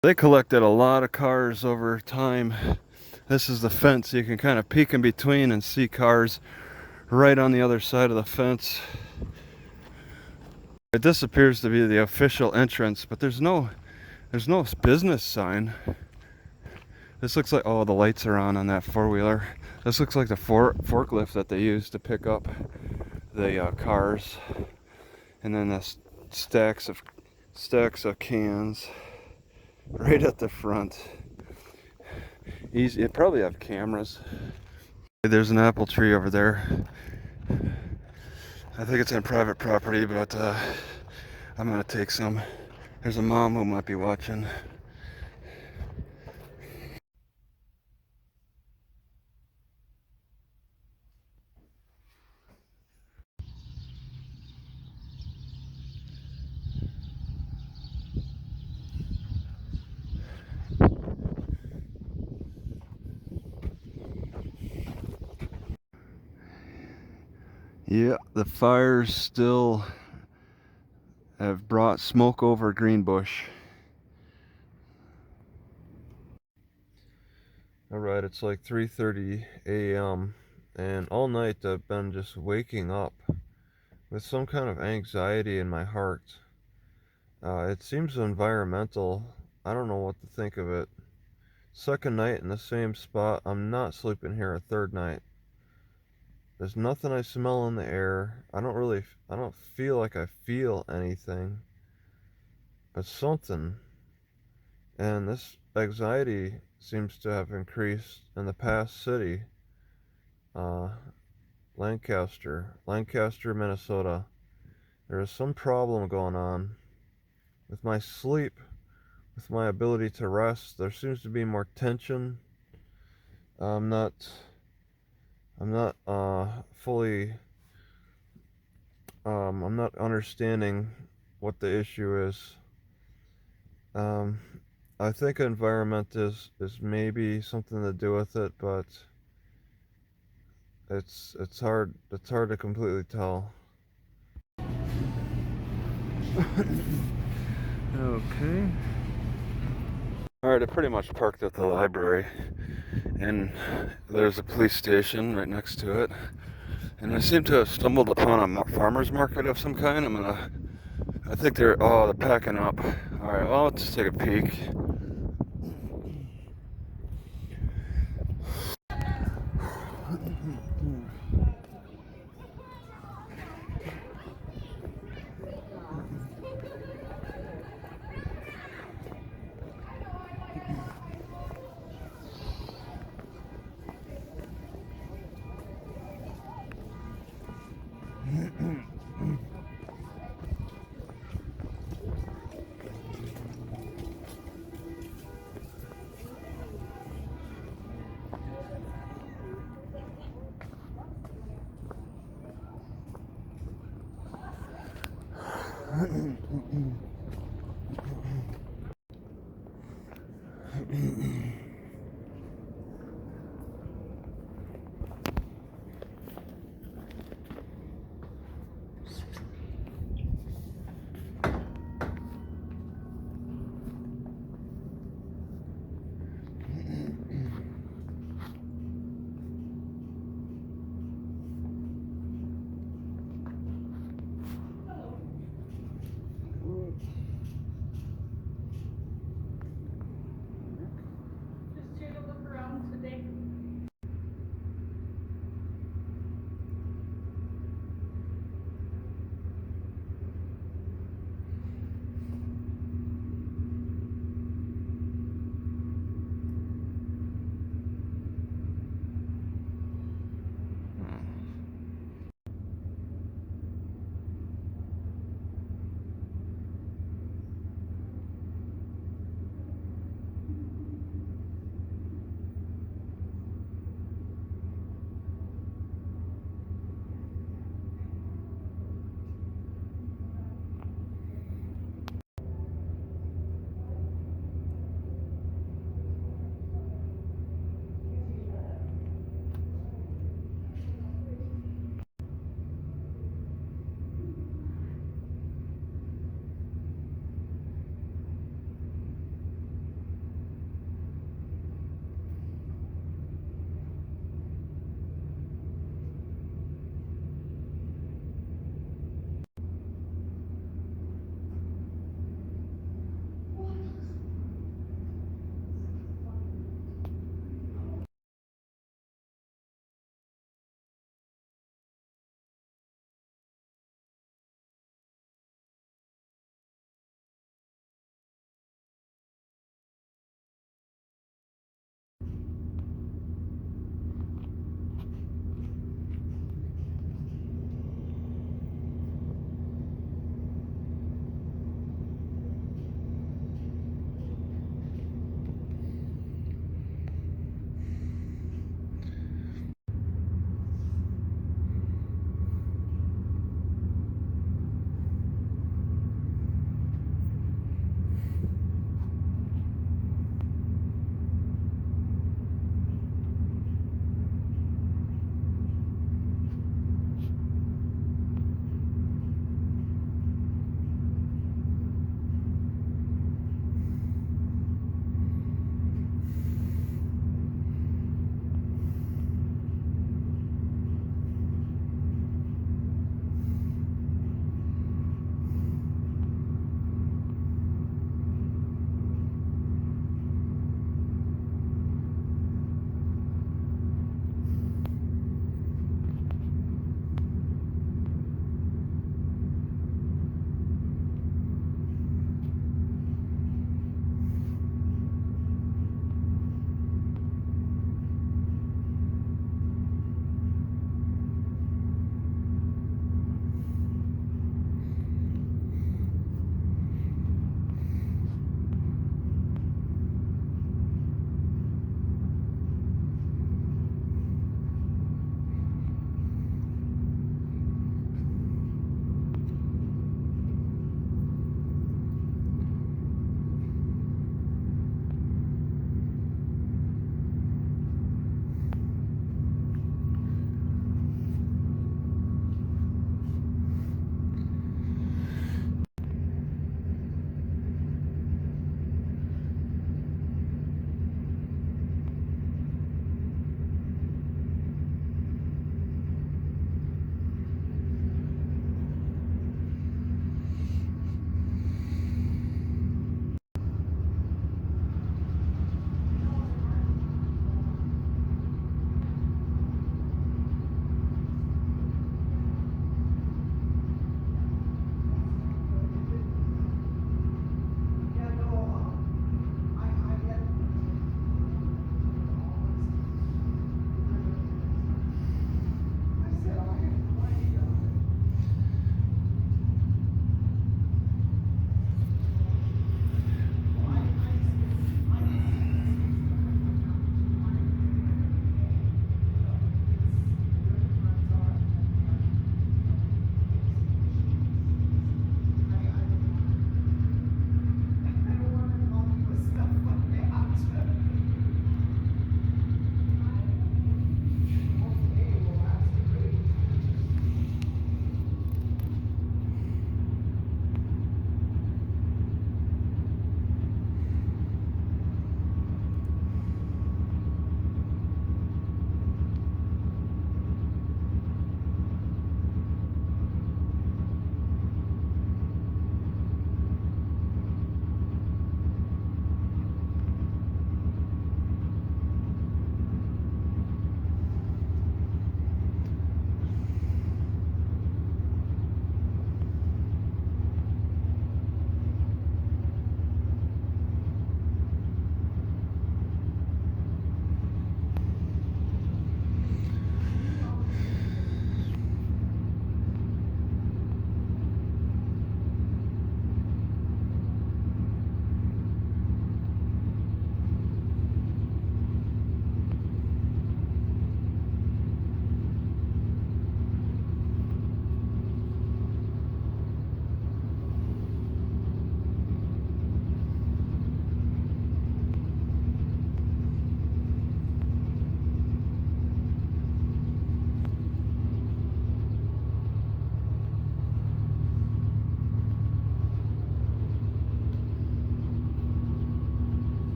They collected a lot of cars over time. This is the fence. You can kind of peek in between and see cars right on the other side of the fence. This appears to be the official entrance, but there's no business sign. This looks like, oh, the lights are on that four-wheeler. This looks like the forklift that they use to pick up the cars. And then the stacks of cans right at the front. Easy. It probably have cameras. There's an apple tree over there. I think it's on private property, but I'm gonna take some. There's a mom who might be watching. Yeah, the fires still have brought smoke over Greenbush. Alright, it's like 3:30 a.m. and all night I've been just waking up with some kind of anxiety in my heart. It seems environmental. I don't know what to think of it. Second night in the same spot. I'm not sleeping here a third night. There's nothing I smell in the air. I don't feel like I feel anything. But something. And this anxiety seems to have increased in the past city. Lancaster, Minnesota. There is some problem going on with my sleep, with my ability to rest. There seems to be more tension. I'm not fully I'm not understanding what the issue is. Um, I think environment is maybe something to do with it, but it's hard to completely tell. Okay. Alright, I pretty much parked at the library, and there's a police station right next to it, and I seem to have stumbled upon a farmer's market of some kind. I think they're packing up. Alright, well, let's take a peek.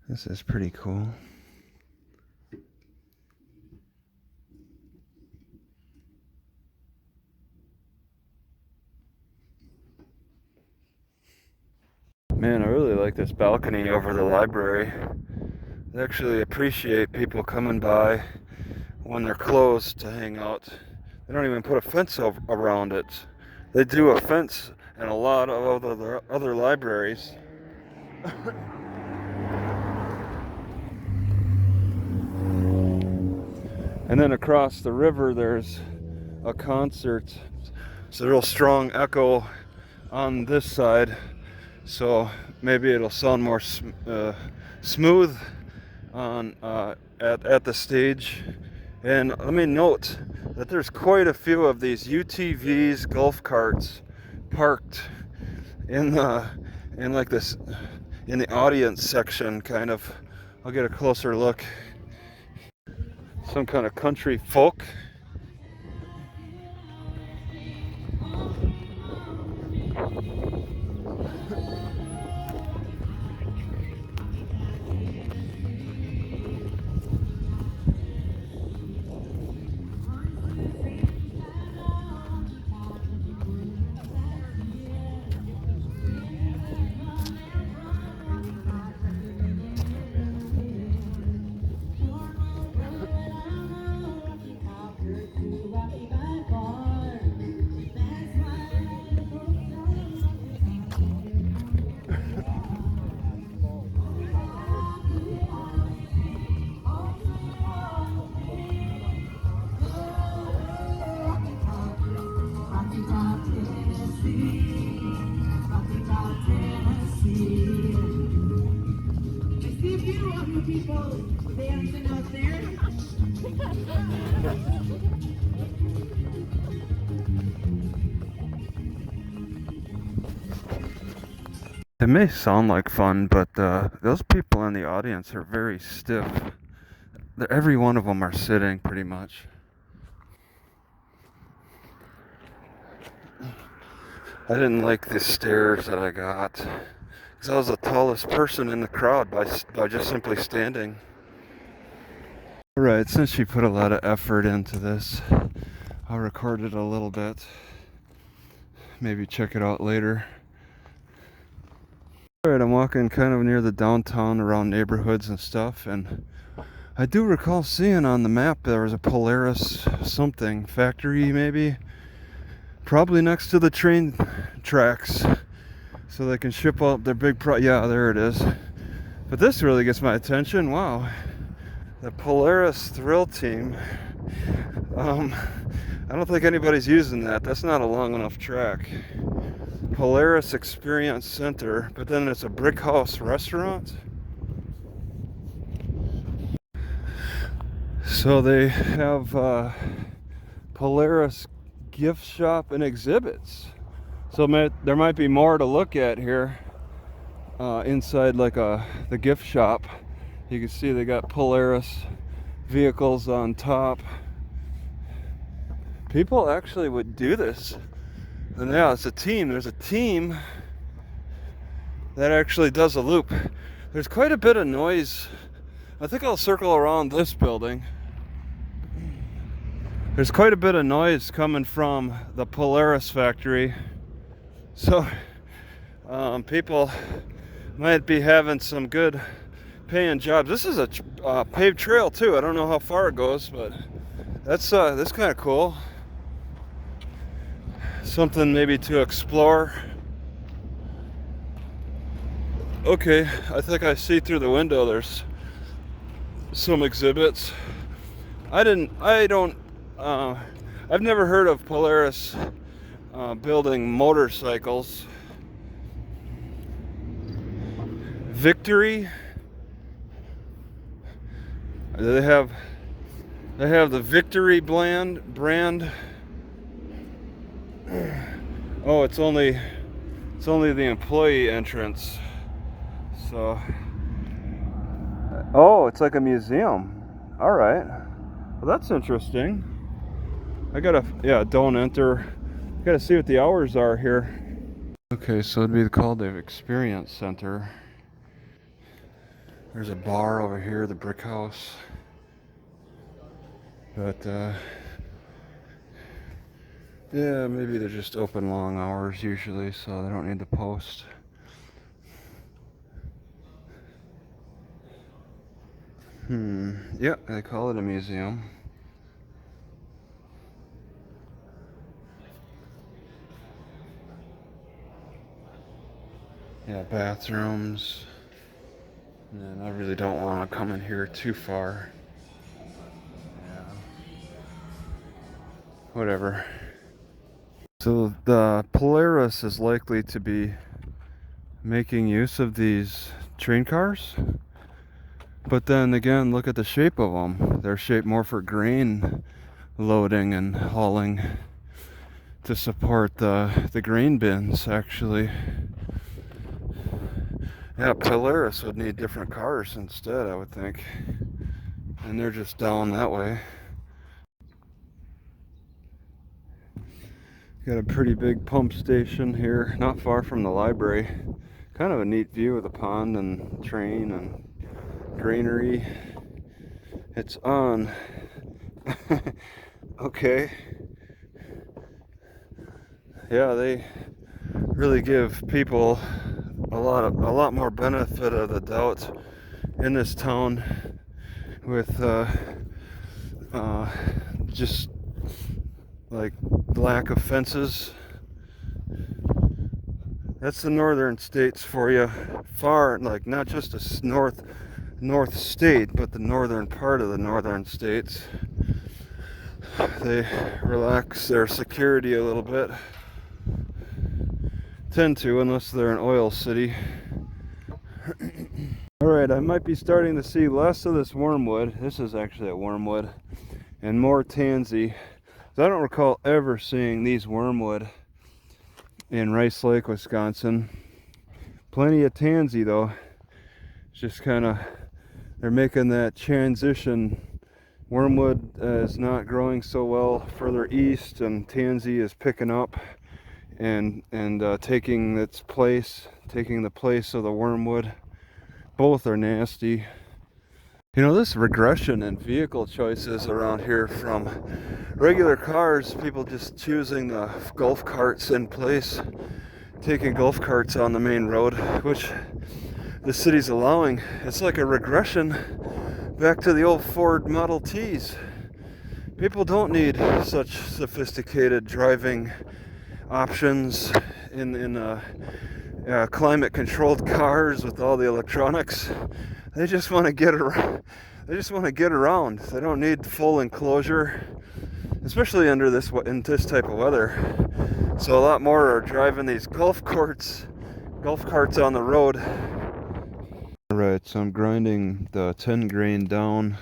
This is pretty cool. Man, I really like this balcony over the library. I actually appreciate people coming by when they're closed to hang out. They don't even put a fence around it. They do a fence in a lot of other libraries. And then across the river there's a concert. It's a real strong echo on this side, so maybe it'll sound more smooth on at the stage. And let me note that there's quite a few of these UTVs, golf carts, parked in like this in the audience section, kind of. I'll get a closer look. Some kind of country folk. It may sound like fun, but those people in the audience are very stiff. Every one of them are sitting pretty much. I didn't like the stares that I got, because I was the tallest person in the crowd by just simply standing. Alright, since she put a lot of effort into this, I'll record it a little bit. Maybe check it out later. Alright, I'm walking kind of near the downtown around neighborhoods and stuff, and I do recall seeing on the map there was a Polaris something factory, maybe, probably next to the train tracks, so they can ship out their big yeah, there it is. But this really gets my attention. Wow, the Polaris Thrill Team. I don't think anybody's using that. That's not a long enough track. Polaris Experience Center, but then it's a brick house restaurant. So they have Polaris gift shop and exhibits. So there might be more to look at here inside like the gift shop. You can see they got Polaris vehicles on top. People actually would do this. And yeah, it's a team. There's a team that actually does a loop. There's quite a bit of noise. I think I'll circle around this building. There's quite a bit of noise coming from the Polaris factory. So people might be having some good paying jobs. This is a paved trail too. I don't know how far it goes, but that's kind of cool. Something maybe to explore. Okay, I think I see through the window there's some exhibits. I've never heard of Polaris building motorcycles. Victory. They have the Victory brand. Oh, it's only the employee entrance. So, oh, it's like a museum. All right. Well, that's interesting. Don't enter. Gotta see what the hours are here. Okay, so it'd be called the Experience Center. There's a bar over here, the brick house. But yeah, maybe they're just open long hours usually, so they don't need to post. Yeah, they call it a museum. Yeah, bathrooms. And I really don't want to come in here too far. Yeah. Whatever. So the Polaris is likely to be making use of these train cars. But then again, look at the shape of them. They're shaped more for grain loading and hauling to support the grain bins, actually. Yeah, Polaris would need different cars instead, I would think. And they're just down that way. Got a pretty big pump station here, not far from the library. Kind of a neat view of the pond and train and granary. It's on. Okay. Yeah, they really give people a lot more benefit of the doubt in this town with just like lack of fences. That's the northern states for you. Far, like not just the north state, but the northern part of the northern states. They relax their security a little bit. Tend to, unless they're an oil city. Alright, I might be starting to see less of this wormwood. This is actually a wormwood. And more tansy. I don't recall ever seeing these wormwood in Rice Lake, Wisconsin. Plenty of tansy though. It's just kind of, they're making that transition. Wormwood is not growing so well further east, and tansy is picking up and taking the place of the wormwood. Both are nasty. You know, this regression in vehicle choices around here, from regular cars, people just choosing the golf carts in place, taking golf carts on the main road, which the city's allowing. It's like a regression back to the old Ford Model Ts. People don't need such sophisticated driving options in climate controlled cars with all the electronics. They just want to get around. They don't need full enclosure, especially in this type of weather. So a lot more are driving these golf carts on the road. Alright, so I'm grinding the 10 grain down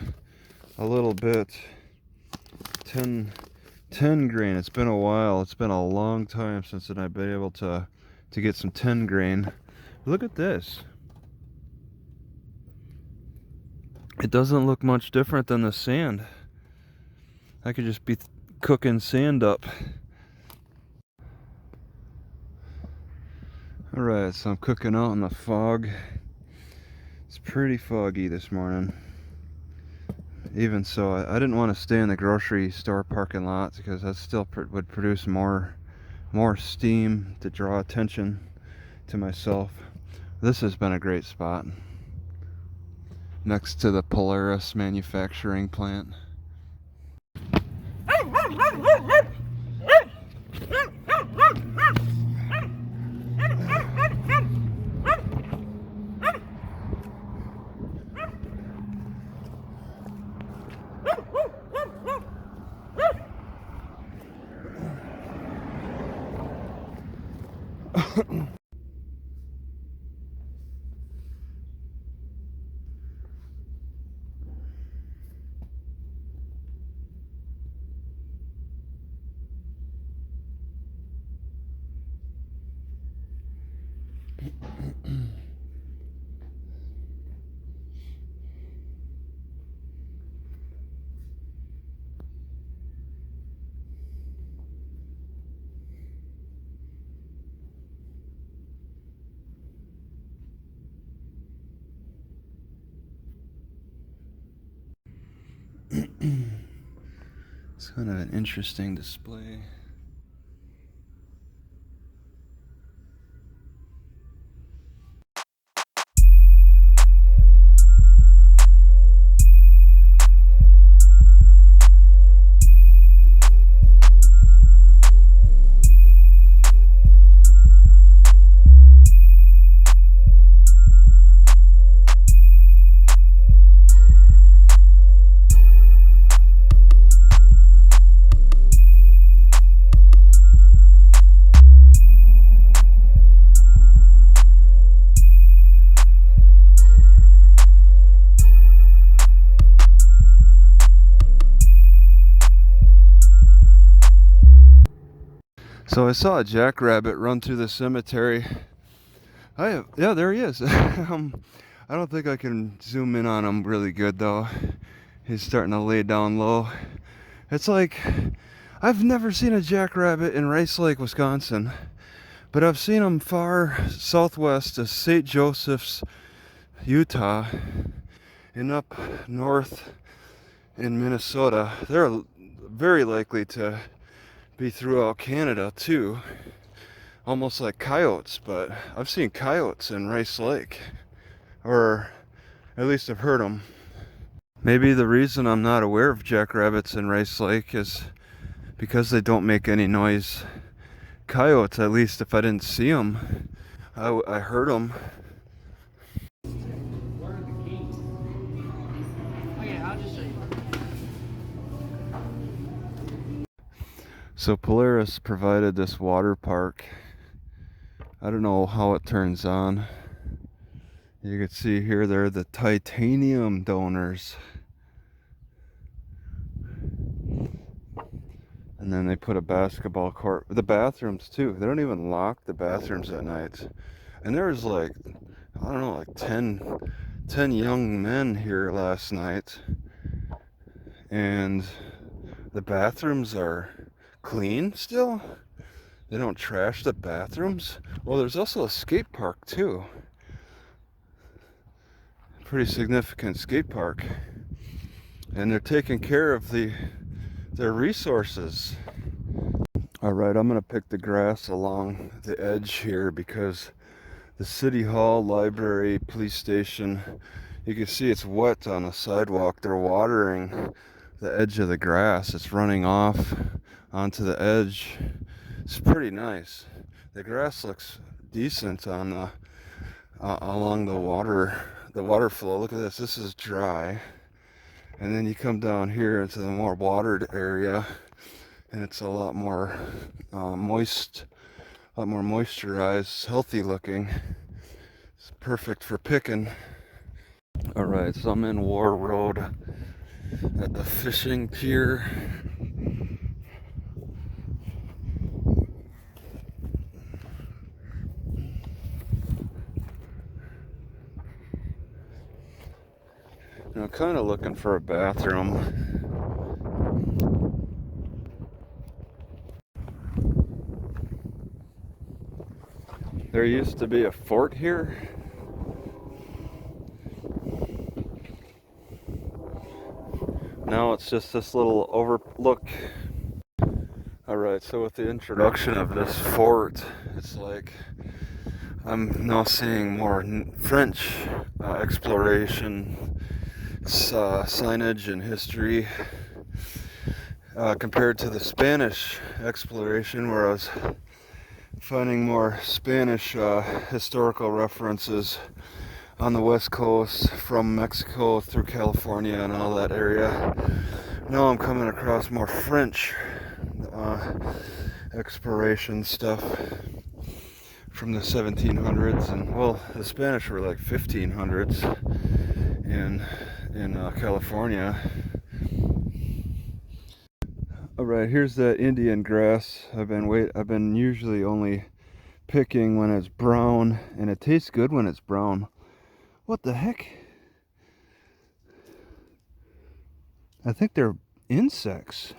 a little bit. 10 grain. It's been a while. It's been a long time since I've been able to get some 10 grain. Look at this. It doesn't look much different than the sand. I could just be cooking sand up. Alright, so I'm cooking out in the fog. It's pretty foggy this morning. Even so, I didn't want to stay in the grocery store parking lot because that still would produce more steam to draw attention to myself. This has been a great spot next to the Polaris manufacturing plant. Kind of an interesting display. So I saw a jackrabbit run through the cemetery. Yeah, there he is. I don't think I can zoom in on him really good though. He's starting to lay down low. It's like, I've never seen a jackrabbit in Rice Lake, Wisconsin, but I've seen them far southwest of St. Joseph's, Utah, and up north in Minnesota. They're very likely to be throughout Canada too, almost like coyotes, but I've seen coyotes in Rice Lake, or at least I've heard them. Maybe the reason I'm not aware of jackrabbits in Rice Lake is because they don't make any noise. Coyotes, at least if I didn't see them, I heard them. Where are the keys? Oh yeah, I'll just show you. So Polaris provided this water park. I don't know how it turns on. You can see here they're the titanium donors. And then they put a basketball court. The bathrooms too. They don't even lock the bathrooms at night. And there was like, I don't know, like 10 young men here last night. And the bathrooms are clean still. They don't trash the bathrooms. Well, there's also a skate park too. Pretty significant skate park. And they're taking care of their resources. Alright, I'm gonna pick the grass along the edge here because the city hall, library, police station, you can see it's wet on the sidewalk. They're watering the edge of the grass. It's running off onto the edge. It's pretty nice. The grass looks decent on along the water flow. Look at this. This is dry. And then you come down here into the more watered area, and it's a lot more moist, a lot more moisturized, healthy looking. It's perfect for picking. All right, so I'm in Warroad at the fishing pier. And I'm kind of looking for a bathroom. There used to be a fort here. Now it's just this little overlook. Alright, so with the introduction of this fort, it's like I'm now seeing more French exploration, signage, and history compared to the Spanish exploration, where I was finding more Spanish historical references on the west coast from Mexico through California and all that area. Now I'm coming across more French exploration stuff from the 1700s, and well, the Spanish were like 1500s in California. All right, here's that Indian grass. I've been usually only picking when it's brown, and it tastes good when it's brown. What the heck? I think they're insects.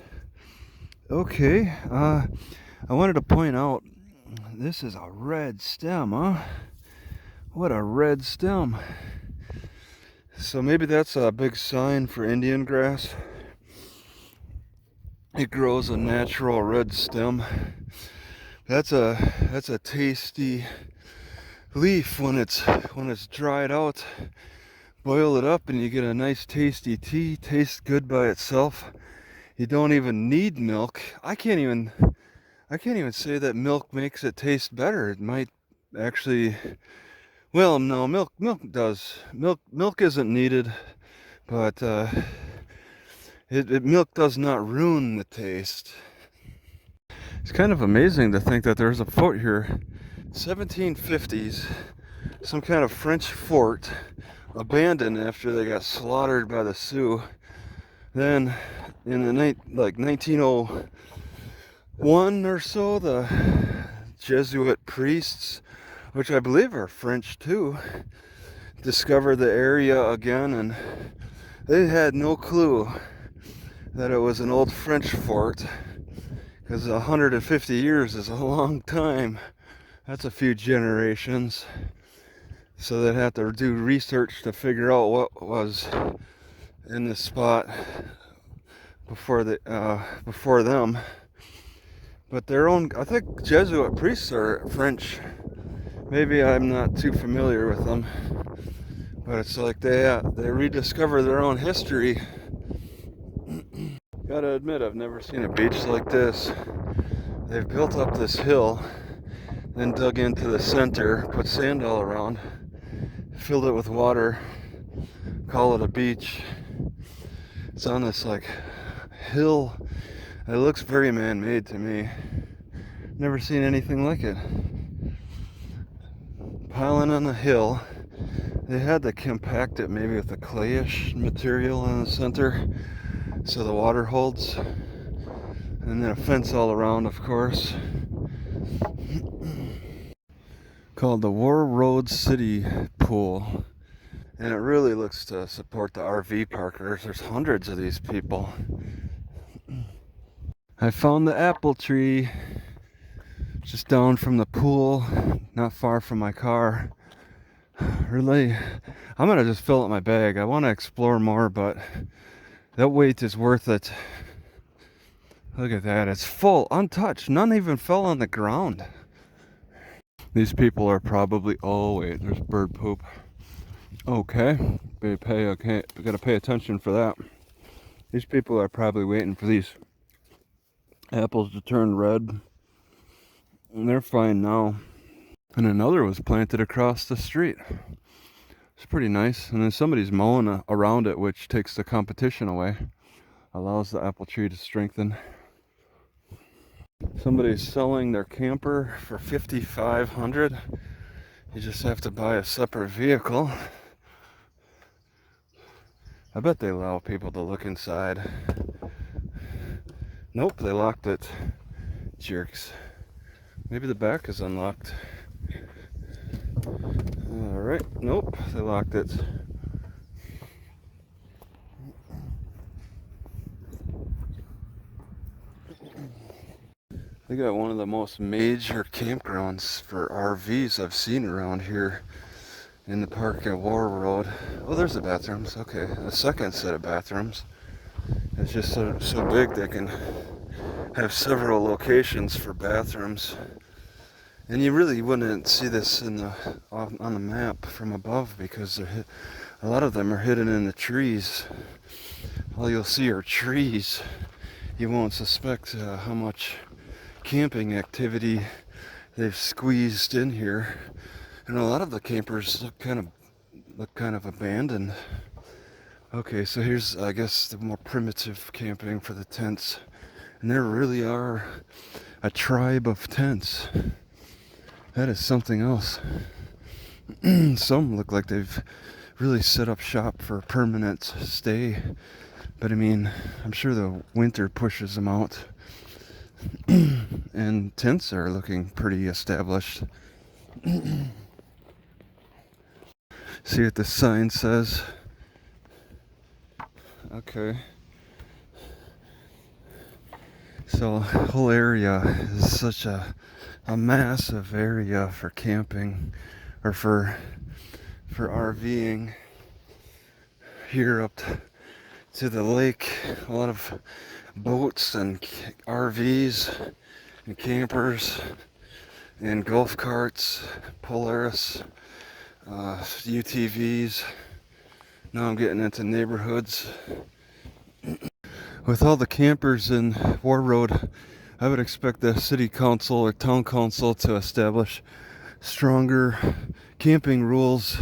Okay, I wanted to point out, this is a red stem, huh? What a red stem. So maybe that's a big sign for Indian grass. It grows a natural red stem. That's a tasty leaf when it's dried out. Boil it up and you get a nice tasty tea. Tastes good by itself. You don't even need milk. I can't even say that milk makes it taste better. It might actually, well, no, milk does. Milk isn't needed, but milk does not ruin the taste. It's kind of amazing to think that there's a fort here, 1750s, some kind of French fort, abandoned after they got slaughtered by the Sioux. Then in the 1901 or so, the Jesuit priests, which I believe are French too, discovered the area again, and they had no clue that it was an old French fort, because 150 years is a long time. That's a few generations. So they'd have to do research to figure out what was in this spot before them. But their own, I think Jesuit priests are French. Maybe I'm not too familiar with them, but it's like they rediscover their own history. Gotta admit, I've never seen a beach like this. They've built up this hill, then dug into the center, put sand all around, filled it with water, call it a beach. It's on this like hill. It looks very man-made to me. Never seen anything like it. Piling on the hill. They had to compact it maybe with a clayish material in the center so the water holds. And then a fence all around, of course. Called the Warroad City Pool. And it really looks to support the RV parkers. There's hundreds of these people. I found the apple tree just down from the pool, not far from my car. Really, I'm gonna just fill up my bag. I want to explore more, but that weight is worth it. Look at that, it's full, untouched. None even fell on the ground. These people are probably, oh wait, there's bird poop. Okay, we gotta pay attention for that. These people are probably waiting for these apples to turn red. And they're fine now. And another was planted across the street. It's pretty nice. And then somebody's mowing around it, which takes the competition away. Allows the apple tree to strengthen. Somebody's selling their camper for $5,500. You just have to buy a separate vehicle. I bet they allow people to look inside. Nope, they locked it. Jerks. Maybe the back is unlocked. Alright, nope, they locked it. They got one of the most major campgrounds for RVs I've seen around here in the park at Warroad. Oh, there's the bathrooms. Okay, a second set of bathrooms. It's just so big they can have several locations for bathrooms. And you really wouldn't see this on the map from above because a lot of them are hidden in the trees. All you'll see are trees. You won't suspect how much camping activity they've squeezed in here. And a lot of the campers look kind of abandoned. Okay, so here's, I guess, the more primitive camping for the tents. And there really are a tribe of tents. That is something else. Some look like they've really set up shop for a permanent stay. But I mean, I'm sure the winter pushes them out. And tents are looking pretty established. See what the sign says. Okay. So the whole area is such a massive area for camping or for RVing here up to the lake. A lot of boats and RVs and campers and golf carts, Polaris, UTVs. Now I'm getting into neighborhoods. With all the campers in Warroad, I would expect the city council or town council to establish stronger camping rules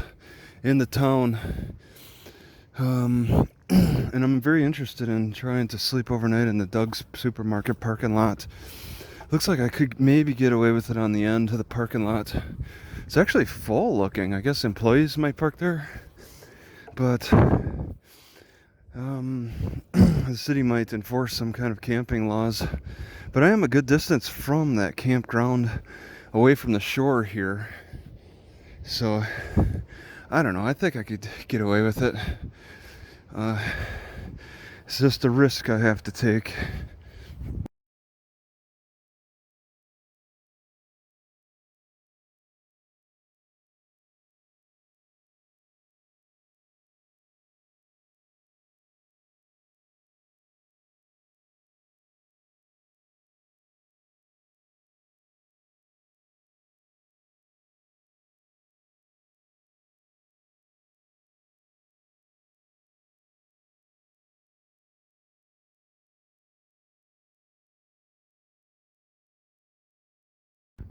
in the town. And I'm very interested in trying to sleep overnight in the Doug's supermarket parking lot. Looks like I could maybe get away with it on the end of the parking lot. It's actually full looking. I guess employees might park there. But the city might enforce some kind of camping laws. But I am a good distance from that campground, away from the shore here. So, I don't know. I think I could get away with it. It's just a risk I have to take.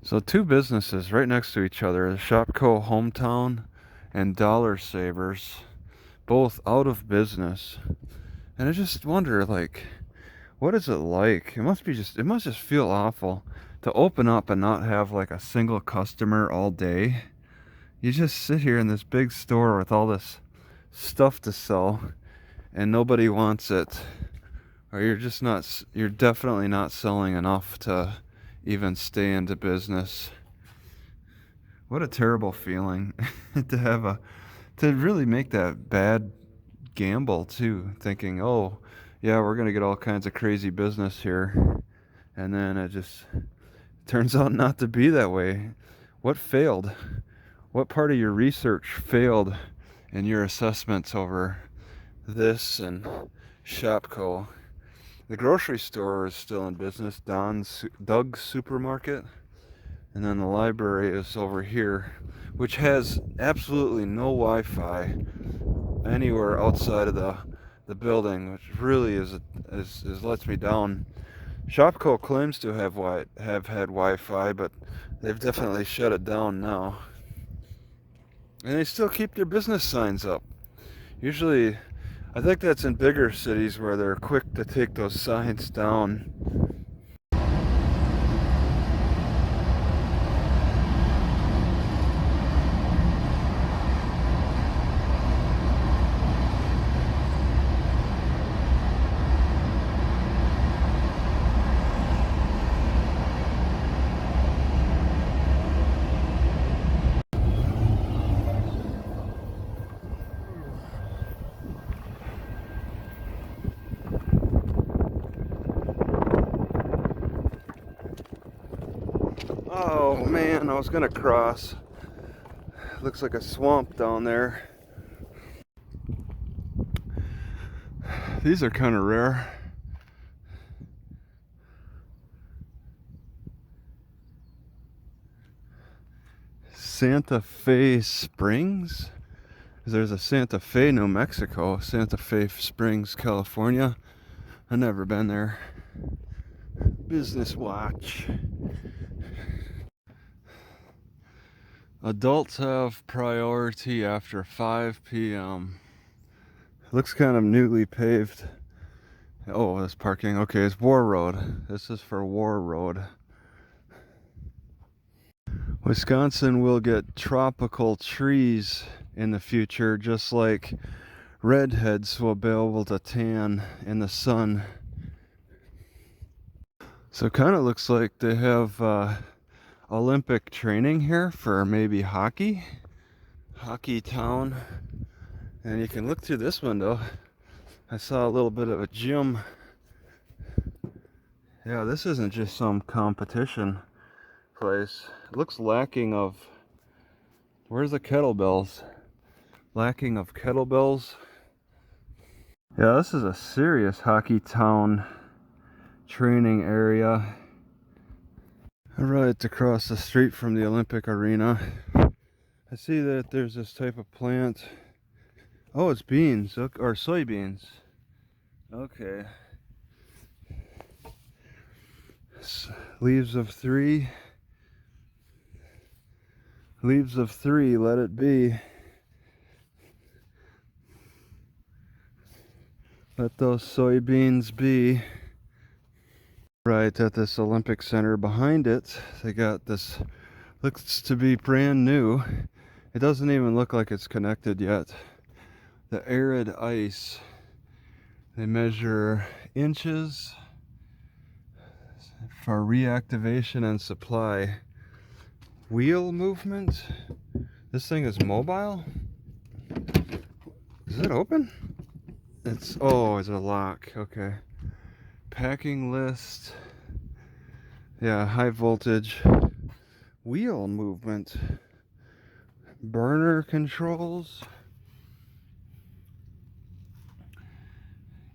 So two businesses right next to each other, the Shopco Hometown and Dollar Savers, both out of business. And I just wonder, like, what is it like? It must just feel awful to open up and not have like a single customer all day. You just sit here in this big store with all this stuff to sell and nobody wants it. Or you're definitely not selling enough to even stay into business. What a terrible feeling to really make that bad gamble too, thinking, oh yeah, we're gonna get all kinds of crazy business here, and then it just turns out not to be that way. What failed? What part of your research failed in your assessments over this and Shopco? The grocery store is still in business, Doug's Supermarket, and then the library is over here, which has absolutely no Wi-Fi anywhere outside of the building, which really is lets me down. Shopco claims to have had Wi-Fi, but they've definitely shut it down now. And they still keep their business signs up. Usually, I think that's in bigger cities where they're quick to take those signs down. Oh man, I was gonna cross. Looks like a swamp down there. These are kind of rare. Santa Fe Springs? There's a Santa Fe, New Mexico, Santa Fe Springs, California. I've never been there. Business watch. Adults have priority after 5 p.m. Looks kind of newly paved. Oh, that's parking. Okay, it's Warroad. This is for Warroad. Wisconsin will get tropical trees in the future, just like redheads will be able to tan in the sun. So it kind of looks like they have Olympic training here for maybe hockey town. And you can look through this window. I saw a little bit of a gym. Yeah, this isn't just some competition place. It looks lacking of, where's the kettlebells? Lacking of kettlebells. Yeah, this is a serious hockey town. training area. Right across the street from the Olympic Arena. I see that there's this type of plant. Oh, it's beans or soybeans. Okay. Leaves of 3. Leaves of 3, let it be. Let those soybeans be. Right at this Olympic Center behind it, they got this, looks to be brand new. It doesn't even look like it's connected yet. The arid ice. They measure inches for reactivation and supply. Wheel movement. This thing is mobile? Is it open? It's, oh, it's a lock. Okay. Packing list. Yeah, high voltage. Wheel movement. Burner controls.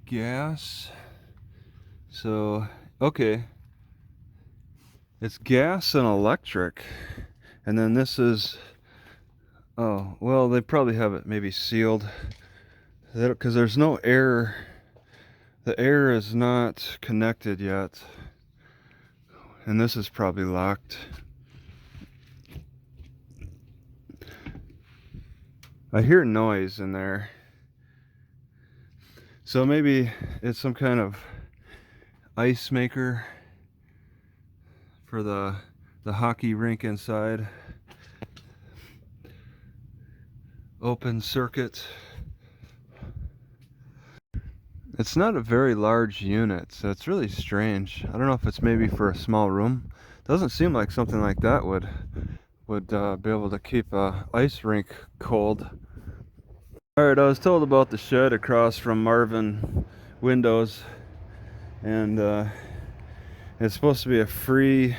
Gas. So, okay. It's gas and electric. And then this is, oh, well, they probably have it maybe sealed. Because there's no air. The air is not connected yet. And this is probably locked. I hear noise in there. So maybe it's some kind of ice maker for the hockey rink inside. Open circuit. It's not a very large unit, so it's really strange. I don't know if it's maybe for a small room. Doesn't seem like something like that would be able to keep a ice rink cold. Alright, I was told about the shed across from Marvin Windows, and it's supposed to be a free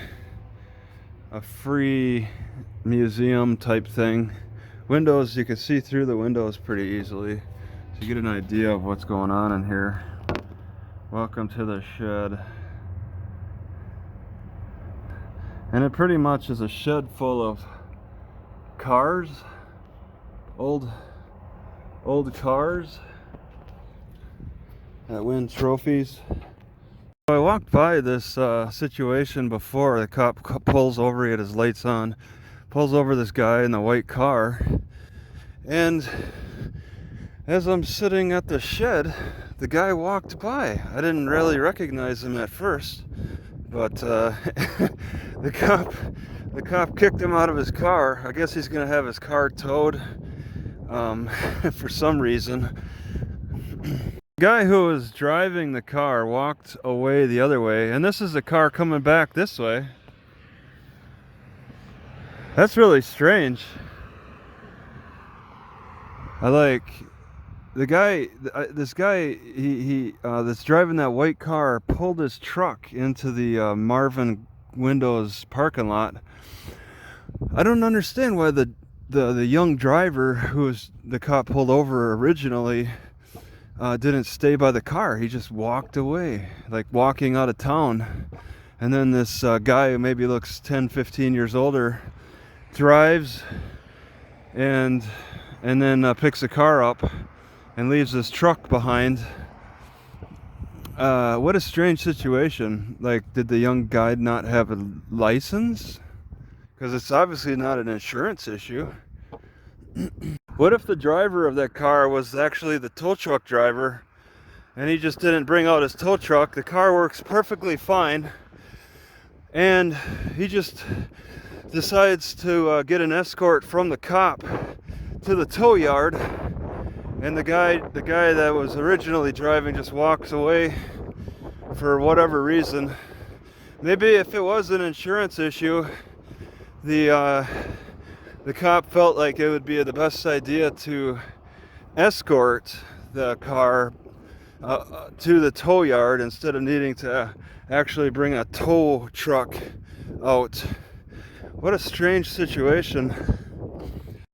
museum type thing. Windows, you can see through the windows pretty easily. You get an idea of what's going on in here. Welcome to the shed. And it pretty much is a shed full of cars, old cars that win trophies. I walked by this situation before. The cop pulls over, he had his lights on, pulls over this guy in the white car, and as I'm sitting at the shed, the guy walked by. I didn't really recognize him at first, but the cop kicked him out of his car. I guess he's gonna have his car towed for some reason. The guy who was driving the car walked away the other way, and this is the car coming back this way. That's really strange. This guy that's driving that white car pulled his truck into the Marvin Windows parking lot. I don't understand why the young driver who the cop pulled over originally didn't stay by the car. He just walked away, like walking out of town. And then this guy who maybe looks 10-15 years older drives and then picks the car up and leaves his truck behind. What a strange situation. Like, did the young guy not have a license? Because it's obviously not an insurance issue. What if the driver of that car was actually the tow truck driver and he just didn't bring out his tow truck? The car works perfectly fine and he just decides to get an escort from the cop to the tow yard, and the guy that was originally driving just walks away for whatever reason. Maybe if it was an insurance issue, the cop felt like it would be the best idea to escort the car to the tow yard instead of needing to actually bring a tow truck out. What a strange situation.